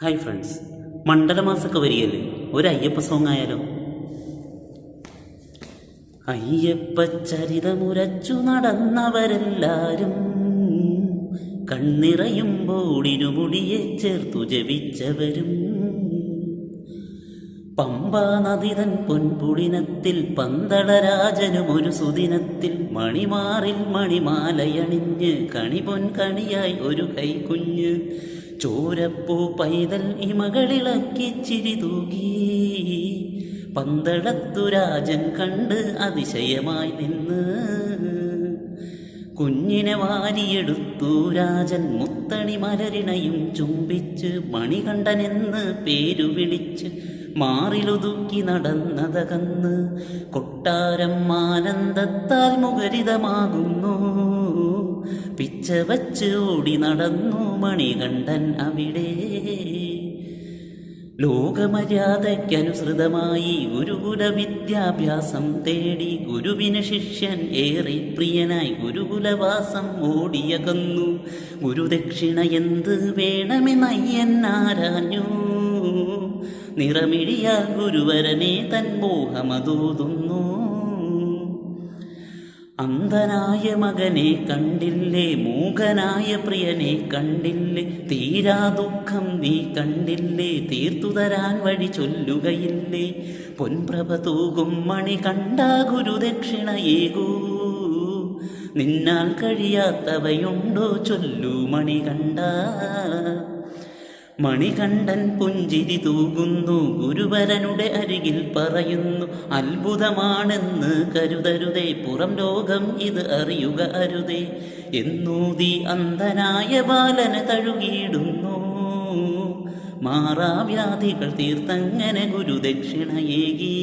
Hi friends, മണ്ഡലമാസമൊക്കെ വരികയല്ലേ, ഒരു Ayyappa song ആയാലോ? അയ്യപ്പ ചരിതമുരച്ചു നടന്നവരെല്ലാരും കണ്ണിറയുമ്പോൾ ഇരുമുടിയെ ചേർത്തു ജപിച്ചവരും പമ്പാ നദിതൻ പൊൻപുളിനത്തിൽ പന്തളരാജനും ഒരു സുദിനത്തിൽ മണിമാറിൽ മണിമാലയണിഞ്ഞ് കണിപൊൻ കണിയായി ഒരു കൈക്കുഞ്ഞ് ചോരപ്പൂ പൈതൽ ഇമകളിളക്കി ചിരി തൂകി പന്തളത്തു രാജൻ കണ്ട് അതിശയമായി നിന്ന് കുഞ്ഞിനെ വാരിയെടുത്തു രാജൻ മുത്തണി മലരിണയും ചുംബിച്ച് മണികണ്ഠനെന്ന് പേരു വിളിച്ച് മാറിലൊതുക്കി നടന്നതകന്ന് കൊട്ടാരം ആനന്ദത്താൽ മുഖരിതമാകുന്നു പിച്ച വച്ച് ഓടി നടന്നു മണികണ്ഠൻ അവിടെ. ലോകമര്യാദയ്ക്കനുസൃതമായി ഗുരുകുല വിദ്യാഭ്യാസം തേടി ഗുരുവിന് ശിഷ്യൻ ഏറെ പ്രിയനായി ഗുരുകുലവാസം ഓടിയകന്നു. ഗുരുദക്ഷിണ എന്ത് വേണമെന്നയ്യനാരാഞ്ഞു, നിറമിഴിയാൽ ഗുരുവരനെ തൻ മോഹമതൂതുന്നു. അന്ധനായ മകനെ കണ്ടില്ലേ, മൂകനായ പ്രിയനെ കണ്ടില്ലേ, തീരാ ദുഃഖം നീ കണ്ടില്ലേ, തീർത്തു തരാൻ വഴി ചൊല്ലുകയില്ലേ, പൊൻപ്രഭ തൂകും മണി കണ്ട ഗുരുദക്ഷിണയേകൂ, നിന്നാൽ കഴിയാത്തവയുണ്ടോ ചൊല്ലു മണികണ്ഠ. മണികണ്ഠൻ പുഞ്ചിരി തൂകുന്നു, ഗുരുവരനുടെ അരികിൽ പറയുന്നു, അത്ഭുതമാണെന്ന് കരുതരുതേ, പുറം ലോകം ഇത് അറിയുക അരുതേ എന്നൂതി അന്ധനായ ബാലന് തഴുകിയിടുന്നു. മാറാവ്യാധികൾ തീർത്തങ്ങനെ ഗുരുദക്ഷിണയേകി.